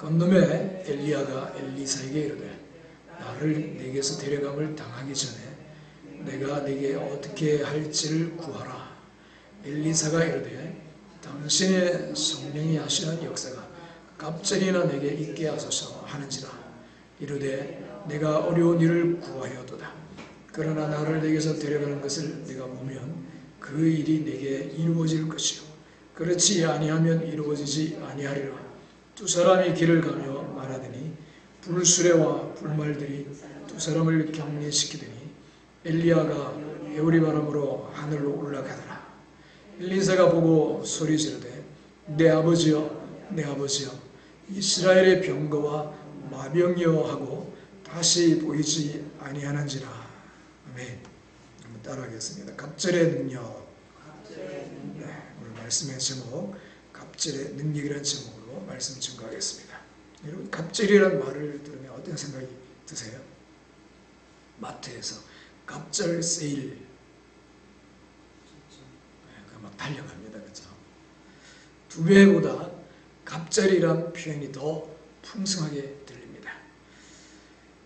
건너매 엘리야가 엘리사에게 이르되 나를 내게서 데려감을 당하기 전에 내가 네게 어떻게 할지를 구하라. 엘리사가 이르되 당신의 성령이 하시는 역사가 갑절이나 내게 있게 하소서 하는지라. 이르되 내가 어려운 일을 구하였도다. 그러나 나를 내게서 데려가는 것을 내가 보면 그 일이 내게 이루어질 것이요 그렇지 아니하면 이루어지지 아니하리라. 두 사람이 길을 가며 말하더니 불수레와 불말들이 두 사람을 격리시키더니 엘리야가 회오리 바람으로 하늘로 올라가더라. 엘리사가 보고 소리 지르되 내 아버지여 내 아버지여 이스라엘의 병거와 마병이여 하고 다시 보이지 아니하는지라. 아멘. 한번 따라하겠습니다. 갑절의 능력. 오늘 말씀의 제목 갑절의 능력이라는 제목으로 말씀 증거하겠습니다. 여러분 갑절이라는 말을 들으면 어떤 생각이 드세요? 마트에서 갑절 세일 막 달려갑니다. 그렇죠? 2배보다 갑절이란 표현이 더 풍성하게 들립니다.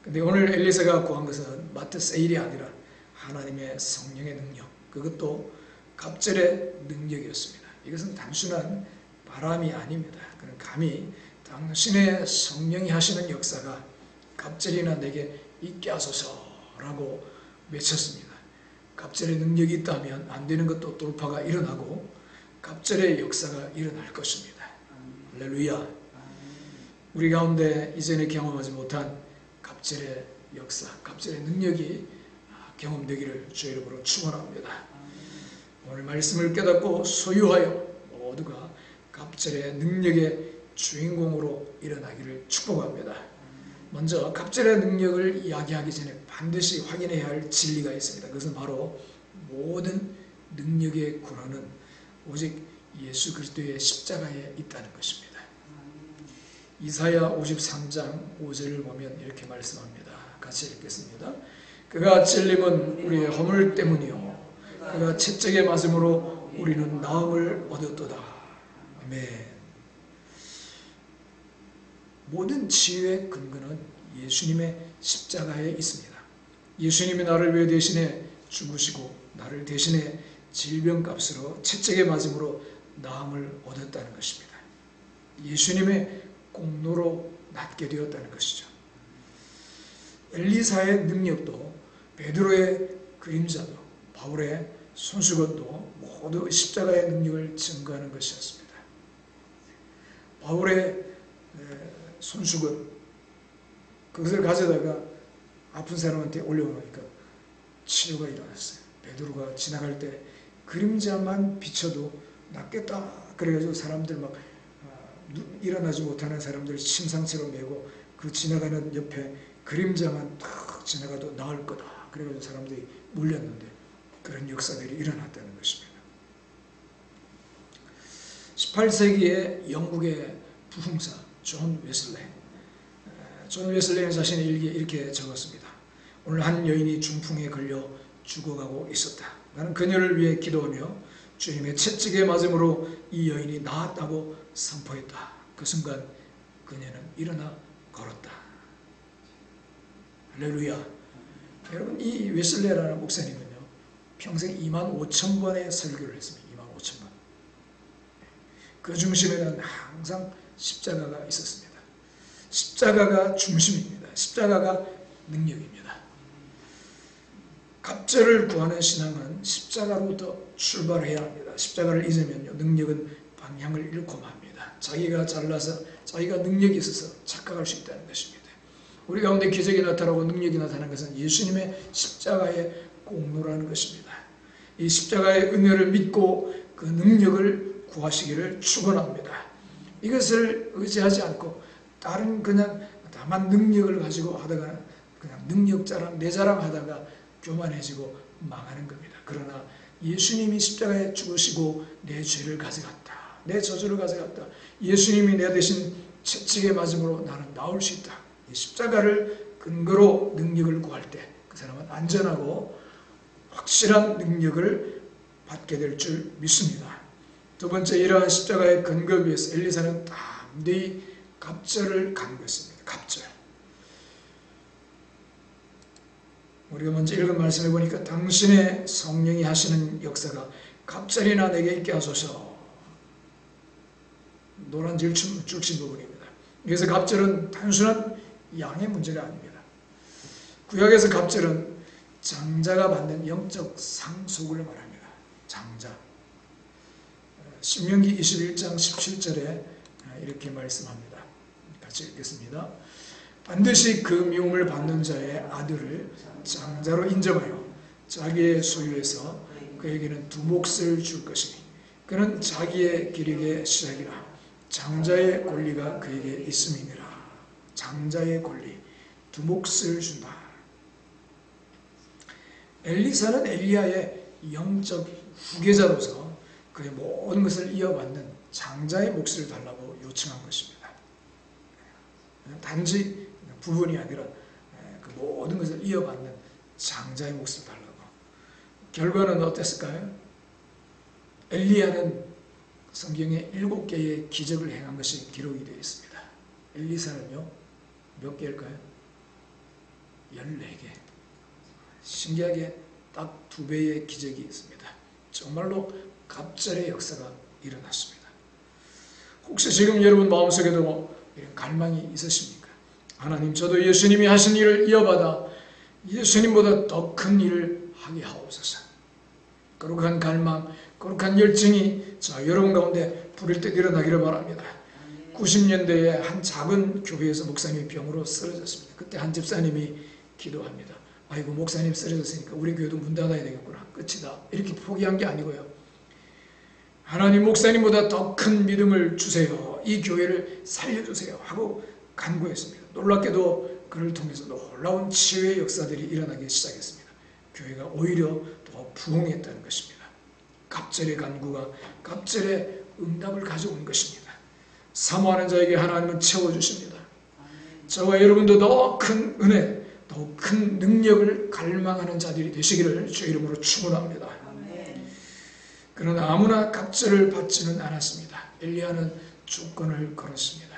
근데 오늘 엘리사가 구한 것은 마트 세일이 아니라 하나님의 성령의 능력, 그것도 갑절의 능력이었습니다. 이것은 단순한 바람이 아닙니다. 그는 감히 당신의 성령이 하시는 역사가 갑절이나 내게 있게 하소서라고 외쳤습니다. 갑절의 능력이 있다면 안 되는 것도 돌파가 일어나고 갑절의 역사가 일어날 것입니다. 할렐루야. 우리 가운데 이전에 경험하지 못한 갑절의 역사, 갑절의 능력이 경험되기를 주의 이름으로 축원합니다. 오늘 말씀을 깨닫고 소유하여 모두가 갑절의 능력의 주인공으로 일어나기를 축복합니다. 먼저 갑절의 능력을 이야기하기 전에 반드시 확인해야 할 진리가 있습니다. 그것은 바로 모든 능력의 근원은 오직 예수 그리스도의 십자가에 있다는 것입니다. 이사야 53장 5절을 보면 이렇게 말씀합니다. 같이 읽겠습니다. 그가 찔림은 우리의 허물 때문이요 그가 채찍에 맞음으로 우리는 나음을 얻었도다. 아멘. 모든 치유의 근거는 예수님의 십자가에 있습니다. 예수님이 나를 위해 대신에 죽으시고 나를 대신에 질병값으로 채찍에 맞음으로 나음을 얻었다는 것입니다. 예수님의 공로로 낫게 되었다는 것이죠. 엘리사의 능력도 베드로의 그림자도 바울의 손수건도 모두 십자가의 능력을 증거하는 것이었습니다. 바울의 손수건, 그것을 가져다가 아픈 사람한테 올려놓으니까 치료가 일어났어요. 베드로가 지나갈 때 그림자만 비춰도 낫겠다 그래가지고 사람들 막 일어나지 못하는 사람들 심상처럼 메고 그 지나가는 옆에 그림자만 탁 지나가도 나을 거다 그래가지고 사람들이 몰렸는데 그런 역사들이 일어났다는 것입니다. 18세기의 영국의 부흥사 존 웨슬레는 자신의 일기에 이렇게 적었습니다. 오늘 한 여인이 중풍에 걸려 죽어가고 있었다. 나는 그녀를 위해 기도하며 주님의 채찍에 맞음으로 이 여인이 나았다고 선포했다. 그 순간 그녀는 일어나 걸었다. 할렐루야. 여러분 이 웨슬레라는 목사님은요 평생 25,000번의 설교를 했습니다. 25,000번. 그 중심에는 항상 십자가가 있었습니다. 십자가가 중심입니다. 십자가가 능력입니다. 갑절을 구하는 신앙은 십자가로부터 출발해야 합니다. 십자가를 잊으면요 능력은 방향을 잃고 맙니다. 자기가 잘나서 자기가 능력이 있어서 착각할 수 있다는 것입니다. 우리 가운데 기적이 나타나고 능력이 나타나는 것은 예수님의 십자가의 공로라는 것입니다. 이 십자가의 은혜를 믿고 그 능력을 구하시기를 축원합니다. 이것을 의지하지 않고 다른 그냥 다만 능력을 가지고 하다가 그냥 능력자랑 내 자랑하다가 교만해지고 망하는 겁니다. 그러나 예수님이 십자가에 죽으시고 내 죄를 가져갔다. 내 저주를 가져갔다. 예수님이 내 대신 채찍에 맞음으로 나는 나올 수 있다. 이 십자가를 근거로 능력을 구할 때 그 사람은 안전하고 확실한 능력을 받게 될 줄 믿습니다. 두 번째, 이러한 십자가의 근거 위에서 엘리사는 담대히 갑절을 간구했습니다. 갑절. 우리가 먼저 읽은 말씀해 보니까 당신의 성령이 하시는 역사가 갑절이나 내게 있게 하소서. 노란 줄친 부분입니다. 그래서 갑절은 단순한 양의 문제가 아닙니다. 구약에서 갑절은 장자가 받는 영적 상속을 말합니다. 장자. 신명기 21장 17절에 이렇게 말씀합니다. 같이 읽겠습니다. 반드시 그 미움을 받는 자의 아들을 장자로 인정하여 자기의 소유에서 그에게는 두 몫을 줄 것이니 그는 자기의 기력의 시작이라 장자의 권리가 그에게 있음이니라. 장자의 권리, 두 몫을 준다. 엘리사는 엘리야의 영적 후계자로서 그의 모든 것을 이어받는 장자의 몫을 달라고 요청한 것입니다. 단지 부분이 아니라 그 모든 것을 이어받는 장자의 몫을 달라고. 결과는 어땠을까요? 엘리야는 성경에 7개의 기적을 행한 것이 기록이 되어 있습니다. 엘리사는요, 몇 개일까요? 14개. 신기하게 딱 2배의 기적이 있습니다. 정말로 갑절의 역사가 일어났습니다. 혹시 지금 여러분 마음속에도 이런 갈망이 있으십니까? 하나님, 저도 예수님이 하신 일을 이어받아 예수님보다 더 큰 일을 하게 하옵소서. 거룩한 갈망, 거룩한 열정이 여러분 가운데 부릴 때 일어나기를 바랍니다. 90년대에 한 작은 교회에서 목사님이 병으로 쓰러졌습니다. 그때 한 집사님이 기도합니다. 아이고, 목사님 쓰러졌으니까 우리 교회도 문 닫아야 되겠구나. 끝이다. 이렇게 포기한 게 아니고요. 하나님, 목사님보다 더 큰 믿음을 주세요. 이 교회를 살려주세요. 하고 간구했습니다. 놀랍게도 그를 통해서 놀라운 치유의 역사들이 일어나기 시작했습니다. 교회가 오히려 더 부흥했다는 것입니다. 갑절의 간구가 갑절의 응답을 가져온 것입니다. 사모하는 자에게 하나님은 채워주십니다. 저와 여러분도 더 큰 은혜, 더 큰 능력을 갈망하는 자들이 되시기를 주 이름으로 축원합니다. 그러나 아무나 갑절을 받지는 않았습니다. 엘리야는 조건을 걸었습니다.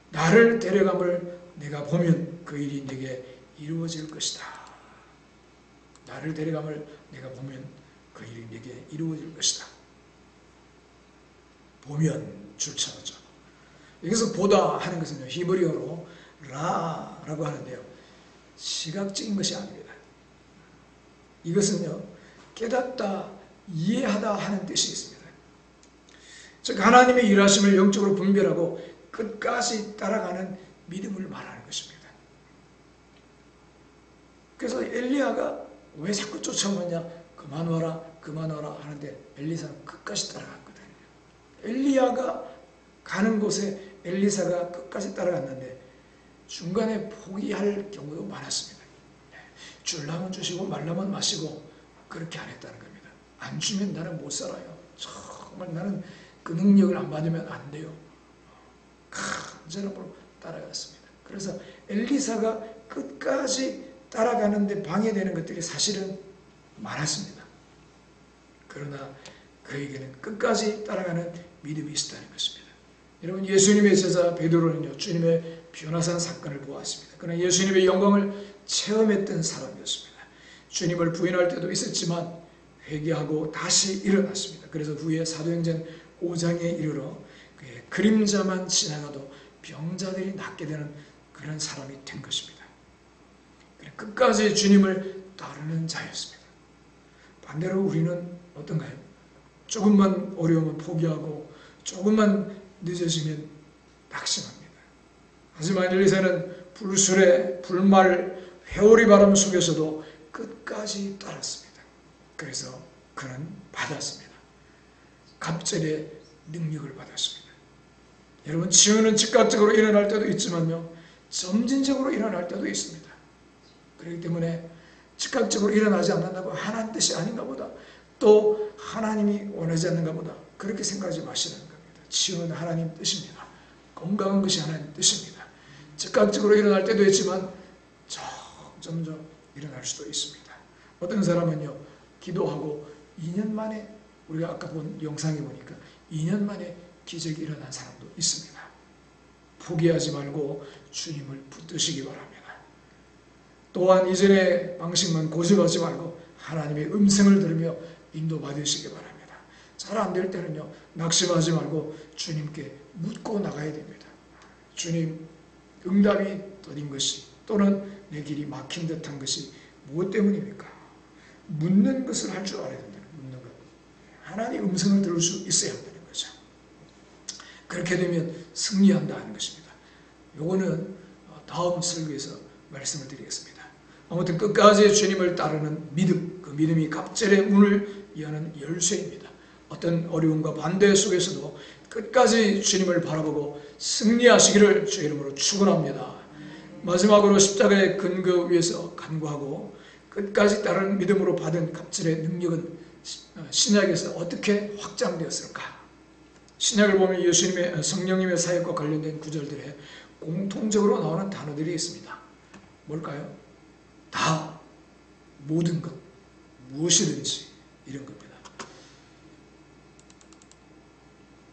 나를 데려감을 내가 보면 그 일이 내게 이루어질 것이다. 나를 데려감을 내가 보면 그 일이 내게 이루어질 것이다. 보면 줄쳐놨죠. 여기서 보다 하는 것은요, 히브리어로 라라고 하는데요, 시각적인 것이 아닙니다. 이것은요, 깨닫다, 이해하다 하는 뜻이 있습니다. 즉 하나님의 일하심을 영적으로 분별하고 끝까지 따라가는 믿음을 말하는 것입니다. 그래서 엘리야가 왜 자꾸 쫓아오느냐, 그만 와라 그만 와라 하는데 엘리사는 끝까지 따라갔거든요. 엘리야가 가는 곳에 엘리사가 끝까지 따라갔는데 중간에 포기할 경우도 많았습니다. 줄라면 주시고 말라면 마시고 그렇게 안 했다는 겁니다. 안 주면 나는 못 살아요. 정말 나는 그 능력을 안 받으면 안 돼요. 간절함으로 따라갔습니다. 그래서 엘리사가 끝까지 따라가는데 방해되는 것들이 사실은 많았습니다. 그러나 그에게는 끝까지 따라가는 믿음이 있었다는 것입니다. 여러분, 예수님의 제자 베드로는요, 주님의 변화산 사건을 보았습니다. 그러나 예수님의 영광을 체험했던 사람이었습니다. 주님을 부인할 때도 있었지만 회개하고 다시 일어났습니다. 그래서 후에 사도행전 5장에 이르러 그의 그림자만 지나가도 병자들이 낫게 되는 그런 사람이 된 것입니다. 끝까지 주님을 따르는 자였습니다. 반대로 우리는 어떤가요? 조금만 어려우면 포기하고 조금만 늦어지면 낙심합니다. 하지만 엘리사는 불수레, 불말, 회오리 바람 속에서도 끝까지 따랐습니다. 그래서 그는 받았습니다. 갑절의 능력을 받았습니다. 여러분, 치유는 즉각적으로 일어날 때도 있지만요, 점진적으로 일어날 때도 있습니다. 그렇기 때문에 즉각적으로 일어나지 않는다고 하나님 뜻이 아닌가 보다, 또 하나님이 원하지 않는가 보다 그렇게 생각하지 마시라는 겁니다. 치유는 하나님 뜻입니다. 건강한 것이 하나님 뜻입니다. 즉각적으로 일어날 때도 있지만 점점 일어날 수도 있습니다. 어떤 사람은요, 기도하고 2년 만에, 우리가 아까 본 영상에 보니까 2년 만에 기적이 일어난 사람도 있습니다. 포기하지 말고 주님을 붙드시기 바랍니다. 또한 이전의 방식만 고집하지 말고 하나님의 음성을 들으며 인도받으시기 바랍니다. 잘 안 될 때는요, 낙심하지 말고 주님께 묻고 나가야 됩니다. 주님, 응답이 더딘 것이 또는 내 길이 막힌 듯한 것이 무엇 때문입니까? 묻는 것을 할 줄 알아야 된다. 묻는 것. 하나님의 음성을 들을 수 있어야 한다는 거죠. 그렇게 되면 승리한다는 것입니다. 요거는 다음 설교에서 말씀을 드리겠습니다. 아무튼 끝까지 주님을 따르는 믿음, 그 믿음이 갑절의 문을 여는 열쇠입니다. 어떤 어려움과 반대 속에서도 끝까지 주님을 바라보고 승리하시기를 주의 이름으로 축원합니다. 마지막으로 십자가의 근거 위에서 간구하고 끝까지 따르는 믿음으로 받은 갑절의 능력은 신약에서 어떻게 확장되었을까? 신약을 보면 예수님의 성령님의 사역과 관련된 구절들에 공통적으로 나오는 단어들이 있습니다. 뭘까요? 다, 모든 것, 무엇이든지 이런 겁니다.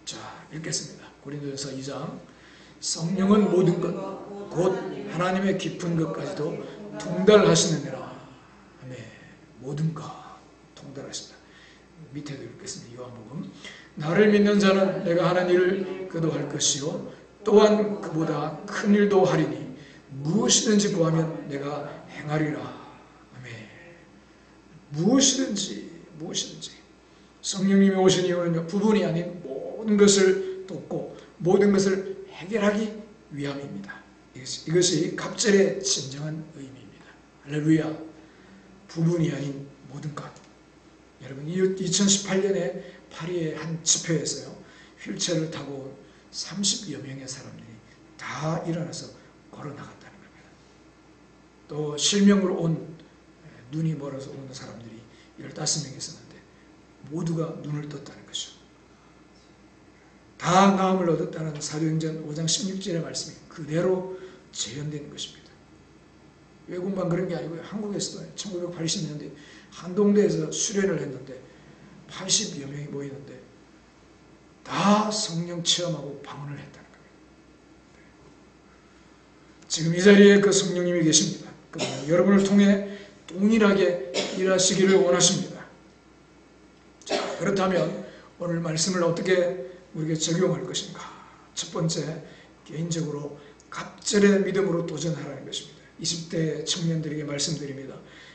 자, 읽겠습니다. 고린도전서 2장. 성령은 모든 것, 곧 하나님의 깊은 것까지도 통달하시느니라. 아멘. 모든 것 통달하신다. 밑에도 읽겠습니다. 요한복음. 나를 믿는 자는 내가 하는 일을 그도 할 것이요 또한 그보다 큰 일도 하리니 무엇이든지 구하면 내가 행하리라. 아멘. 무엇이든지 성령님이 오신 이유는 부분이 아닌 모든 것을 돕고 모든 것을 해결하기 위함입니다. 이것이 갑절의 진정한 의미입니다. 할렐루야. 부분이 아닌 모든 것. 여러분, 2018년에 파리의 한 집회에서요, 휠체어를 타고 온 30여 명의 사람들이 다 일어나서 걸어 나갔다는 겁니다. 또 실명으로 온, 눈이 멀어서 오는 사람들이 15명이 있었는데 모두가 눈을 떴다는 것이죠. 다 나음을 얻었다는 사도행전 5장 16절의 말씀이 그대로 재현된 것입니다. 외국만 그런 게 아니고요. 한국에서도 1980년대 한동대에서 수련을 했는데 80여 명이 모이는데 다 성령 체험하고 방언을 했다는 겁니다. 지금 이 자리에 그 성령님이 계십니다. 여러분을 통해 동일하게 일하시기를 원하십니다. 자, 그렇다면 오늘 말씀을 어떻게 우리에게 적용할 것인가? 첫 번째, 개인적으로 갑절의 믿음으로 도전하라는 것입니다. 20대 청년들에게 말씀드립니다.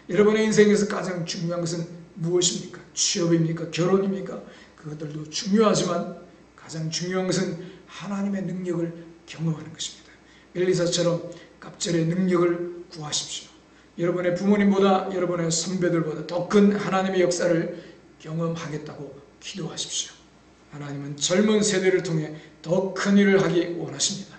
여러분의 인생에서 가장 중요한 것은 무엇입니까? 취업입니까? 결혼입니까? 그것들도 중요하지만 가장 중요한 것은 하나님의 능력을 경험하는 것입니다. 엘리사처럼 갑절의 능력을 구하십시오. 여러분의 부모님보다 여러분의 선배들보다 더 큰 하나님의 역사를 경험하겠다고 기도하십시오. 하나님은 젊은 세대를 통해 더 큰 일을 하기 원하십니다.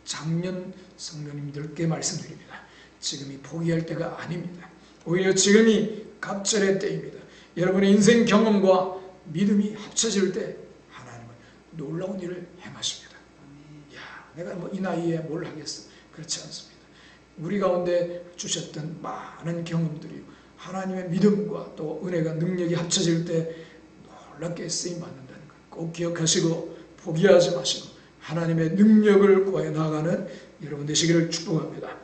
작년 성도님들께 말씀드립니다. 지금이 포기할 때가 아닙니다. 오히려 지금이 갑절의 때입니다. 여러분의 인생 경험과 믿음이 합쳐질 때 하나님은 놀라운 일을 행하십니다. 야, 내가 이 나이에 뭘 하겠어? 그렇지 않습니다. 우리 가운데 주셨던 많은 경험들이 하나님의 믿음과 또 은혜가 능력이 합쳐질 때 놀랍게 쓰임받는다는 것 꼭 기억하시고 포기하지 마시고 하나님의 능력을 구하여 나아가는 여러분 되시기를 축복합니다.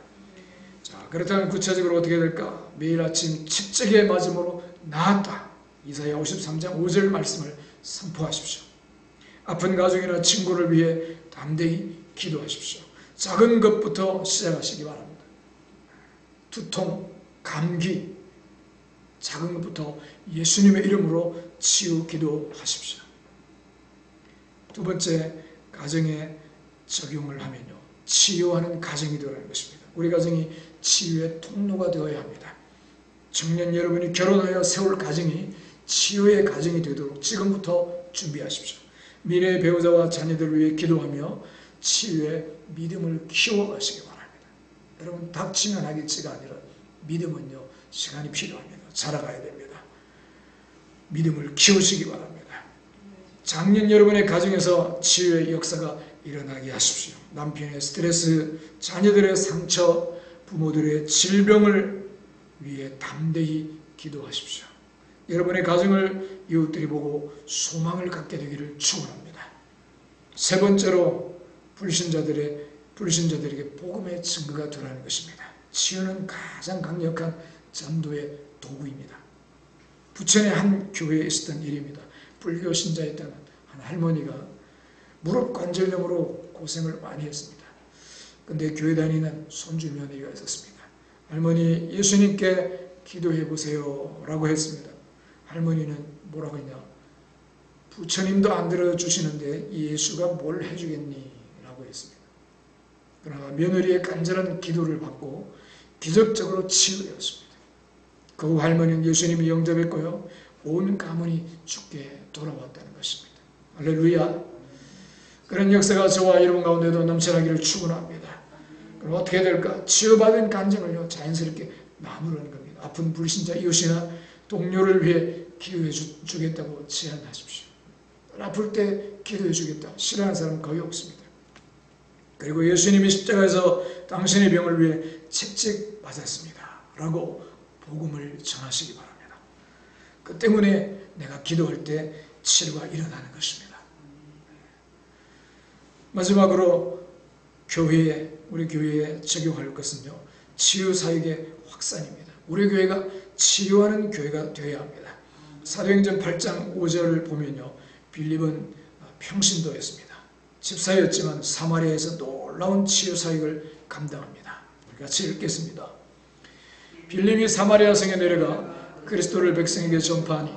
자, 그렇다면 구체적으로 어떻게 될까? 매일 아침 책책에 맞음으로 나았다. 이사야 53장 5절 말씀을 선포하십시오. 아픈 가족이나 친구를 위해 담대히 기도하십시오. 작은 것부터 시작하시기 바랍니다. 두통, 감기, 작은 것부터 예수님의 이름으로 치유 기도하십시오. 두 번째, 가정에 적용을 하면요, 치유하는 가정이 되어야 하는 것입니다. 우리 가정이 치유의 통로가 되어야 합니다. 청년 여러분이 결혼하여 세울 가정이 치유의 가정이 되도록 지금부터 준비하십시오. 미래의 배우자와 자녀들을 위해 기도하며 치유의 믿음을 키워가시기 바랍니다. 여러분, 닥치면 하겠지가 아니라 믿음은요, 시간이 필요합니다. 자라가야 됩니다. 믿음을 키우시기 바랍니다. 작년 여러분의 가정에서 치유의 역사가 일어나게 하십시오. 남편의 스트레스, 자녀들의 상처, 부모들의 질병을 위해 담대히 기도하십시오. 여러분의 가정을 이웃들이 보고 소망을 갖게 되기를 축원합니다. 세 번째로, 불신자들에게 복음의 증거가 되라는 것입니다. 치유는 가장 강력한 전도의 도구입니다. 부천의 한 교회에 있었던 일입니다. 불교 신자였던 한 할머니가 무릎 관절염으로 고생을 많이 했습니다. 근데 교회 다니는 손주 며느리가 있었습니다. 할머니, 예수님께 기도해 보세요 라고 했습니다. 할머니는 뭐라고 했냐? 부처님도 안 들어주시는데 예수가 뭘 해주겠니? 라고 했습니다. 그러나 며느리의 간절한 기도를 받고 기적적으로 치유되었습니다. 그 후 할머니는 예수님을 영접했고요, 온 가문이 주께 돌아왔다는 것입니다. 할렐루야. 그런 역사가 저와 여러분 가운데도 넘쳐나기를 축원합니다. 그럼 어떻게 될까? 치유받은 간증을요 자연스럽게 나누는 겁니다. 아픈 불신자 이웃이나 동료를 위해 기도해 주겠다고 제안하십시오. 아플 때 기도해 주겠다 싫어하는 사람은 거의 없습니다. 그리고 예수님이 십자가에서 당신의 병을 위해 채찍맞았습니다 라고 복음을 전하시기 바랍니다. 그 때문에 내가 기도할 때 치료가 일어나는 것입니다. 마지막으로 우리 교회에 적용할 것은요, 치유사역의 확산입니다. 우리 교회가 치유하는 교회가 되어야 합니다. 사도행전 8장 5절을 보면요, 빌립은 평신도였습니다. 집사였지만 사마리아에서 놀라운 치유사역을 감당합니다. 우리 같이 읽겠습니다. 빌립이 사마리아 성에 내려가 그리스도를 백성에게 전파하니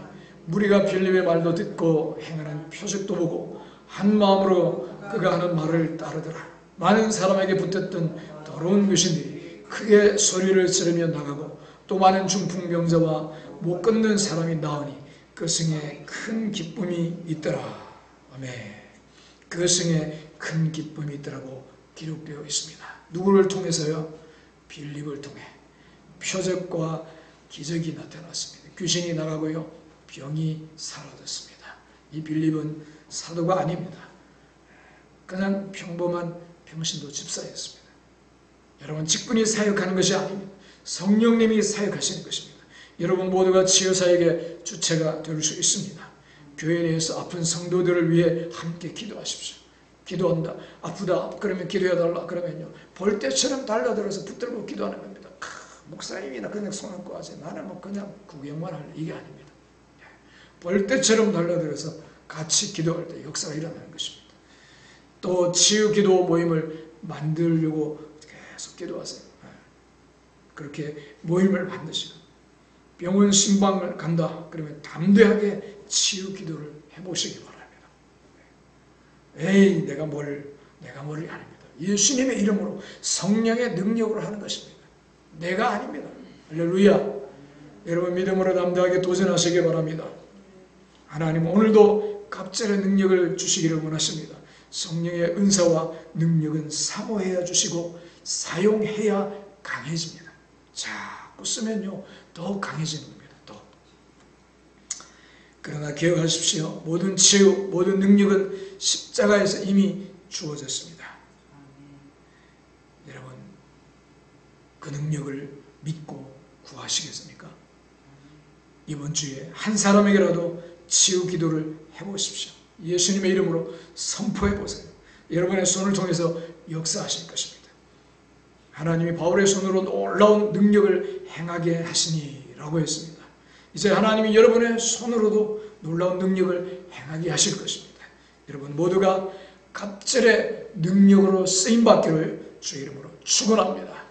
무리가 빌립의 말도 듣고 행하는 표적도 보고 한 마음으로 그가 하는 말을 따르더라. 많은 사람에게 붙었던 더러운 귀신들이 크게 소리를 지르며 나가고 또 많은 중풍병자와 못 걷는 사람이 나으니 그 성에 큰 기쁨이 있더라. 아멘. 그 성에 큰 기쁨이 있더라고 기록되어 있습니다. 누구를 통해서요? 빌립을 통해 표적과 기적이 나타났습니다. 귀신이 나가고요, 병이 사라졌습니다. 이 빌립은 사도가 아닙니다. 그냥 평범한 평신도 집사였습니다. 여러분, 직분이 사역하는 것이 아닙니다. 성령님이 사역하시는 것입니다. 여러분 모두가 치유사역의 주체가 될 수 있습니다. 교회 내에서 아픈 성도들을 위해 함께 기도하십시오. 기도한다. 아프다. 그러면 기도해달라. 그러면요, 벌떼처럼 달려들어서 붙들고 기도하는 겁니다. 목사님이나 그냥 손 얹고 하지. 나는 뭐 그냥 구경만 할래. 이게 아닙니다. 벌떼처럼 달려들어서 같이 기도할 때 역사가 일어나는 것입니다. 또 치유 기도 모임을 만들려고 계속 기도하세요. 그렇게 모임을 만드시고 병원 신방을 간다 그러면 담대하게 치유 기도를 해보시기 바랍니다. 에이 내가 뭐를 아닙니다. 예수님의 이름으로 성령의 능력으로 하는 것입니다. 내가 아닙니다. 할렐루야. 여러분 믿음으로 담대하게 도전하시기 바랍니다. 하나님 오늘도 갑절의 능력을 주시기를 원하십니다. 성령의 은사와 능력은 사모해야 주시고 사용해야 강해집니다. 자꾸 쓰면요 더 강해지는 겁니다. 더. 그러나 기억하십시오. 모든 치유, 모든 능력은 십자가에서 이미 주어졌습니다. 여러분 그 능력을 믿고 구하시겠습니까? 이번 주에 한 사람에게라도 치유 기도를 해보십시오. 예수님의 이름으로 선포해보세요. 여러분의 손을 통해서 역사하실 것입니다. 하나님이 바울의 손으로 놀라운 능력을 행하게 하시니 라고 했습니다. 이제 하나님이 여러분의 손으로도 놀라운 능력을 행하게 하실 것입니다. 여러분 모두가 갑절의 능력으로 쓰임받기를 주의 이름으로 축원합니다.